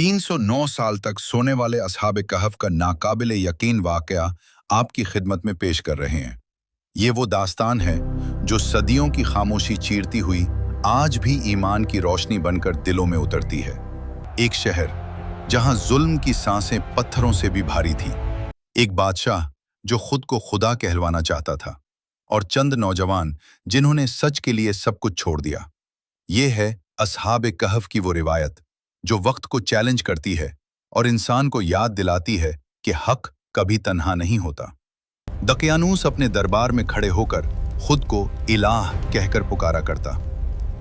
309 साल तक सोने वाले असहाब कहफ का नाकाबिल यकीन वाकया आपकी खिदमत में पेश कर रहे हैं। ये वो दास्तान है जो सदियों की खामोशी चीरती हुई आज भी ईमान की रोशनी बनकर दिलों में उतरती है। एक शहर जहां जुल्म की सांसें पत्थरों से भी भारी थी, एक बादशाह जो खुद को खुदा कहलवाना चाहता था, और चंद नौजवान जिन्होंने सच के लिए सब कुछ छोड़ दिया। ये है असहाब कहफ की वो रिवायत जो वक्त को चैलेंज करती है और इंसान को याद दिलाती है कि हक कभी तन्हा नहीं होता। दकियानूस अपने दरबार में खड़े होकर खुद को इलाह कहकर पुकारा करता।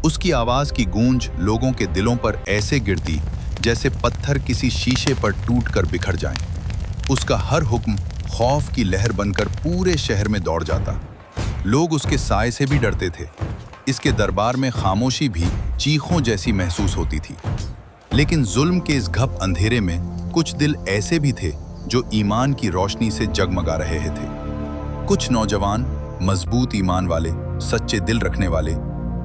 उसकी आवाज की गूंज लोगों के दिलों पर ऐसे गिरती जैसे पत्थर किसी शीशे पर टूटकर बिखर जाएं। उसका हर हुक्म खौफ की लहर बनकर पूरे शहर में दौड़ जाता। लोग उसके साए से भी डरते थे। इसके दरबार में खामोशी भी चीखों जैसी महसूस होती थी। लेकिन जुल्म के इस घप अंधेरे में कुछ दिल ऐसे भी थे जो ईमान की रोशनी से जगमगा रहे थे। कुछ नौजवान मजबूत ईमान वाले, सच्चे दिल रखने वाले,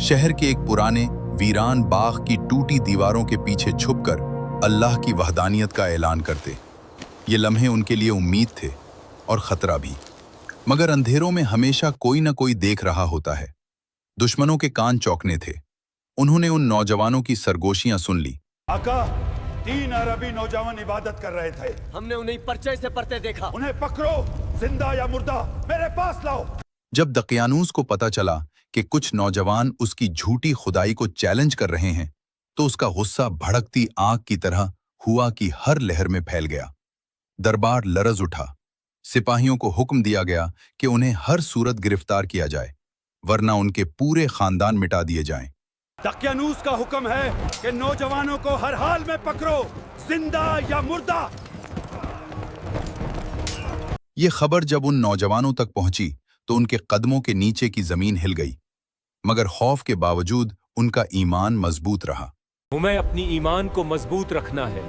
शहर के एक पुराने वीरान बाग की टूटी दीवारों के पीछे छुपकर अल्लाह की वहदानियत का ऐलान करते। ये लम्हे उनके लिए उम्मीद थे और खतरा भी, मगर अंधेरों में हमेशा कोई न कोई देख रहा होता है। दुश्मनों के कान चौंकने थे। उन्होंने उन नौजवानों की सरगोशियां सुन ली। आका, 3 अरबी नौजवान इबादत कर रहे थे। हमने उन्हें परिचय से पढ़ते देखा। उन्हें पकड़ो, जिंदा या मुर्दा, मेरे पास लाओ। जब दकियानूस को पता चला कि कुछ नौजवान उसकी झूठी खुदाई को चैलेंज कर रहे हैं, तो उसका गुस्सा भड़कती आग की तरह हुआ कि हर लहर में फैल गया। दरबार लरज उठा। सिपाहियों को हुक्म दिया गया कि उन्हें हर सूरत गिरफ्तार किया जाए, वरना उनके पूरे खानदान मिटा दिए जाएं। दकियानूस का हुक्म है कि नौजवानों को हर हाल में पकड़ो, जिंदा या मुर्दा। ये खबर जब उन नौजवानों तक पहुंची तो उनके कदमों के नीचे की जमीन हिल गई, मगर खौफ के बावजूद उनका ईमान मजबूत रहा। हमें अपनी ईमान को मजबूत रखना है,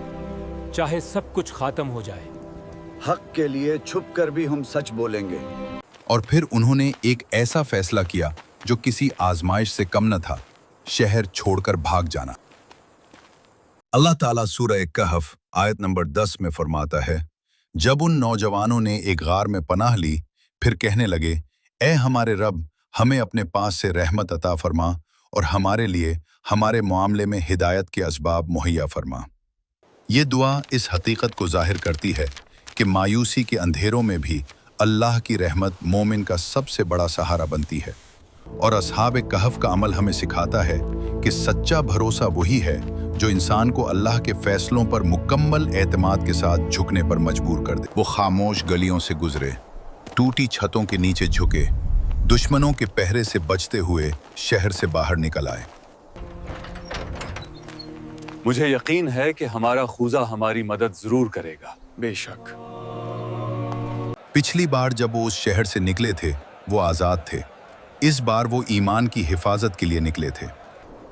चाहे सब कुछ खात्म हो जाए। हक के लिए छुपकर भी हम सच बोलेंगे। और फिर उन्होंने एक ऐसा फैसला किया जो किसी आजमाइश से कम न था, शहर छोड़कर भाग जाना। अल्लाह ताला सूरह कहफ आयत नंबर 10 में फरमाता है, जब उन नौजवानों ने एक गार में पनाह ली, फिर कहने लगे, ए हमारे रब, हमें अपने पास से रहमत अता फरमा और हमारे लिए हमारे मामले में हिदायत के असबाब मुहैया फरमा। ये दुआ इस हकीकत को जाहिर करती है कि मायूसी के अंधेरों में भी अल्लाह की रहमत मोमिन का सबसे बड़ा सहारा बनती है। और असहाब कहफ का अमल हमें सिखाता है कि सच्चा भरोसा वही है जो इंसान को अल्लाह के फैसलों पर मुकम्मल एतमाद के साथ झुकने पर मजबूर कर दे। वो खामोश गलियों से गुजरे, टूटी छतों के नीचे झुके, दुश्मनों के पहरे से बचते हुए शहर से बाहर निकल आए। मुझे यकीन है कि हमारा खुदा हमारी मदद जरूर करेगा। बेशक। पिछली बार जब वो उस शहर से निकले थे वो आज़ाद थे। इस बार वो ईमान की हिफाजत के लिए निकले थे।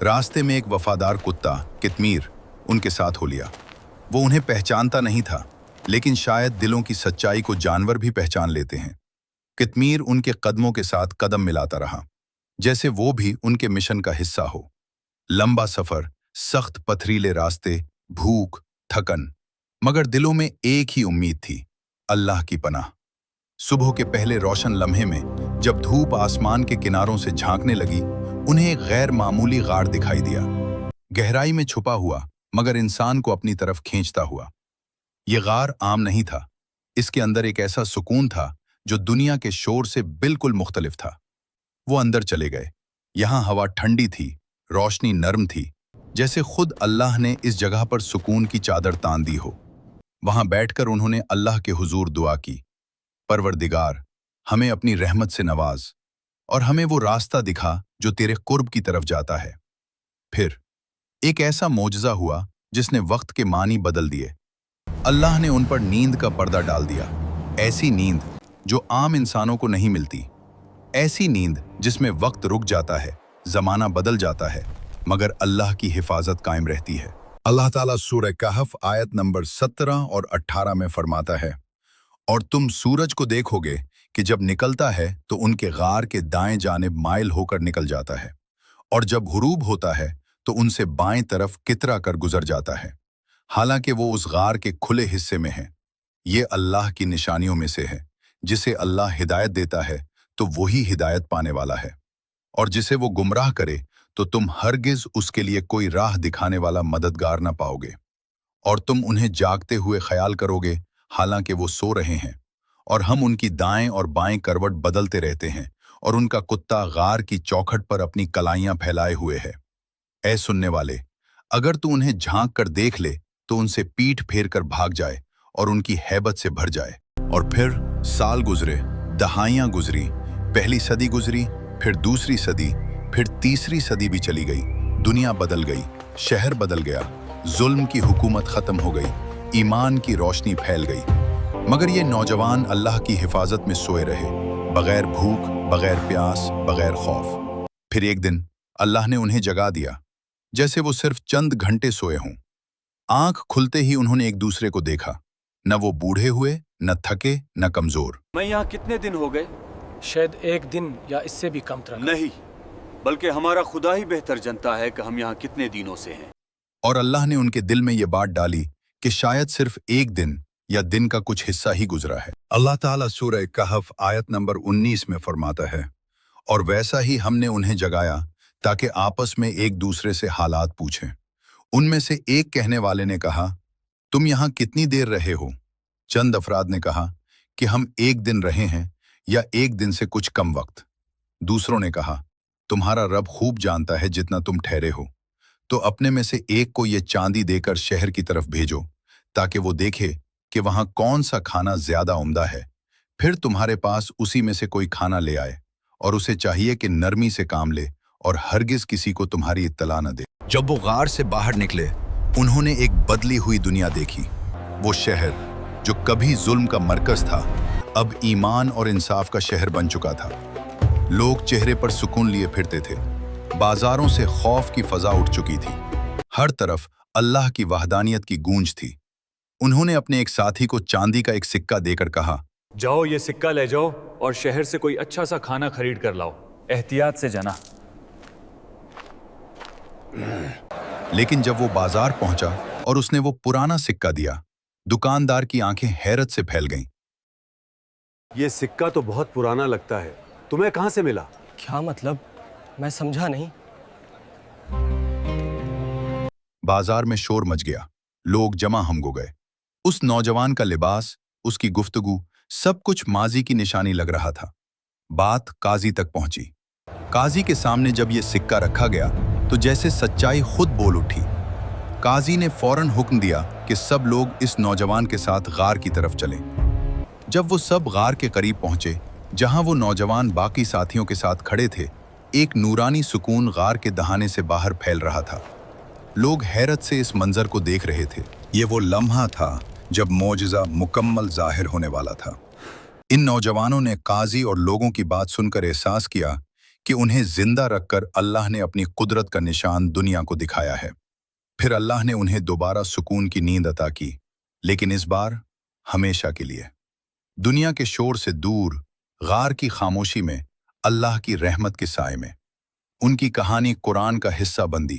रास्ते में एक वफादार कुत्ता कितमीर उनके साथ हो लिया। वो उन्हें पहचानता नहीं था, लेकिन शायद दिलों की सच्चाई को जानवर भी पहचान लेते हैं। कितमीर उनके कदमों के साथ कदम मिलाता रहा, जैसे वो भी उनके मिशन का हिस्सा हो। लंबा सफर, सख्त पथरीले रास्ते, भूख, थकन, मगर दिलों में एक ही उम्मीद थी, अल्लाह की पनाह। सुबह के पहले रोशन लम्हे में जब धूप आसमान के किनारों से झांकने लगी, उन्हें एक गैर मामूली गार दिखाई दिया, गहराई में छुपा हुआ मगर इंसान को अपनी तरफ खींचता हुआ। यह गार आम नहीं था। इसके अंदर एक ऐसा सुकून था जो दुनिया के शोर से बिल्कुल मुख्तलिफ था। वो अंदर चले गए। यहाँ हवा ठंडी थी, रोशनी नर्म थी, जैसे खुद अल्लाह ने इस जगह पर सुकून की चादर तान दी हो। वहां बैठकर उन्होंने अल्लाह के हुजूर दुआ की, परवरदिगार, हमें अपनी रहमत से नवाज और हमें वो रास्ता दिखा जो तेरे कुर्ब की तरफ जाता है। फिर एक ऐसा मौजज़ा हुआ जिसने वक्त के मानी बदल दिए। अल्लाह ने उन पर नींद का पर्दा डाल दिया, ऐसी नींद जो आम इंसानों को नहीं मिलती, ऐसी नींद जिसमें वक्त रुक जाता है, जमाना बदल जाता है, मगर अल्लाह की हिफाजत कायम रहती है। अल्लाह ताला सूरह कहफ आयत नंबर 17 और 18 में फरमाता है, और तुम सूरज को देखोगे कि जब निकलता है तो उनके गार के दाएं जानिब माइल होकर निकल जाता है, और जब गुरूब होता है तो उनसे बाएं तरफ कितरा कर गुजर जाता है। हालांकि वो उस गार के खुले हिस्से में हैं। ये अल्लाह की निशानियों में से है। जिसे अल्लाह हिदायत देता है तो वही हिदायत पाने वाला है, और जिसे वो गुमराह करे तो तुम हरगिज उसके लिए कोई राह दिखाने वाला मददगार ना पाओगे। और तुम उन्हें जागते हुए ख्याल करोगे हालांकि वो सो रहे हैं, और हम उनकी दाएं और बाएं करवट बदलते रहते हैं, और उनका कुत्ता गार की चौखट पर अपनी कलाइयां फैलाए हुए है। ऐ सुनने वाले, अगर तू उन्हें झांक कर देख ले तो उनसे पीठ फेर कर भाग जाए और उनकी हैबत से भर जाए। और फिर साल गुजरे, दहाइयां गुजरी, पहली सदी गुजरी, फिर दूसरी सदी, फिर तीसरी सदी भी चली गई। दुनिया बदल गई, शहर बदल गया, जुल्म की हुकूमत खत्म हो गई, ईमान की रोशनी फैल गई। मगर ये नौजवान अल्लाह की हिफाजत में सोए रहे, बगैर भूख, बगैर प्यास, बगैर खौफ। फिर एक दिन अल्लाह ने उन्हें जगा दिया, जैसे वो सिर्फ चंद घंटे सोए हों। आंख खुलते ही उन्होंने एक दूसरे को देखा। न वो बूढ़े हुए, न थके, न कमजोर। मैं यहाँ कितने दिन हो गए? शायद एक दिन या इससे भी कम तरह। नहीं, बल्कि हमारा खुदा ही बेहतर जानता है कि हम यहाँ कितने दिनों से हैं। और अल्लाह ने उनके दिल में ये बात डाली कि शायद सिर्फ एक दिन या दिन का कुछ हिस्सा ही गुजरा है। अल्लाह ताला सूरह कहफ आयत नंबर 19 में फरमाता है, और वैसा ही हमने उन्हें जगाया ताकि आपस में एक दूसरे से हालात पूछें। उनमें से एक कहने वाले ने कहा, तुम यहाँ कितनी देर रहे हो? चंद अफराद ने कहा कि हम एक दिन रहे हैं या एक दिन से कुछ कम वक्त। दूसरों ने कहा, तुम्हारा रब खूब जानता है जितना तुम ठहरे हो, तो अपने में से एक को ये चांदी देकर शहर की तरफ भेजो ताकि वो देखे कि वहां कौन सा खाना ज्यादा उम्दा है। फिर तुम्हारे पास उसी में से कोई खाना ले आए, और उसे चाहिए कि नरमी से काम ले और हरगिज किसी को तुम्हारी इत्तला न दे। जब वो गार से बाहर निकले, उन्होंने एक बदली हुई दुनिया देखी। वो शहर जो कभी जुल्म का मरकज था, अब ईमान और इंसाफ का शहर बन चुका था। लोग चेहरे पर सुकून लिए फिरते थे। बाजारों से खौफ की फजा उठ चुकी थी। हर तरफ अल्लाह की वहदानियत की गूंज थी। उन्होंने अपने एक साथी को चांदी का एक सिक्का देकर कहा, जाओ ये सिक्का ले जाओ और शहर से कोई अच्छा सा खाना खरीद कर लाओ, एहतियात से जाना। लेकिन जब वो बाजार पहुंचा और उसने वो पुराना सिक्का दिया, दुकानदार की आंखें हैरत से फैल गईं। ये सिक्का तो बहुत पुराना लगता है, तुम्हें कहां से मिला? क्या मतलब? मैं समझा नहीं। बाजार में शोर मच गया, लोग जमा हम हो गए। उस नौजवान का लिबास, उसकी गुफ्तगू, सब कुछ माजी की निशानी लग रहा था। बात काजी तक पहुंची। काजी के सामने जब ये सिक्का रखा गया तो जैसे सच्चाई खुद बोल उठी। काजी ने फौरन हुक्म दिया कि सब लोग इस नौजवान के साथ गार की तरफ चलें। जब वो सब गार के करीब पहुंचे, जहां वो नौजवान बाकी साथियों के साथ खड़े थे, एक नूरानी सुकून गार के दहाने से बाहर फैल रहा था। लोग हैरत से इस मंजर को देख रहे थे। ये वो लम्हा था जब मौजज़ा मुकम्मल जाहिर होने वाला था। इन नौजवानों ने काजी और लोगों की बात सुनकर एहसास किया कि उन्हें जिंदा रखकर अल्लाह ने अपनी कुदरत का निशान दुनिया को दिखाया है। फिर अल्लाह ने उन्हें दोबारा सुकून की नींद अता की, लेकिन इस बार हमेशा के लिए। दुनिया के शोर से दूर, गार की खामोशी में, अल्लाह की रहमत के साए में। उनकी कहानी कुरान का हिस्सा बंदी,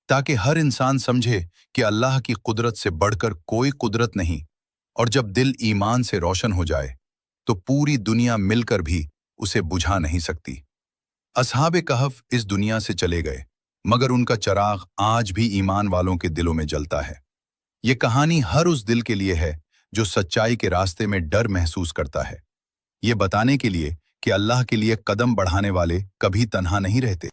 ताकि हर इंसान समझे कि अल्लाह की कुदरत से बढ़कर कोई कुदरत नहीं, और जब दिल ईमान से रोशन हो जाए तो पूरी दुनिया मिलकर भी उसे बुझा नहीं सकती। असहाबे कहफ इस दुनिया से चले गए, मगर उनका चिराग आज भी ईमान वालों के दिलों में जलता है। ये कहानी हर उस दिल के लिए है जो सच्चाई के रास्ते में डर महसूस करता है। ये बताने के लिए कि अल्लाह के लिए कदम बढ़ाने वाले कभी तन्हा नहीं रहते।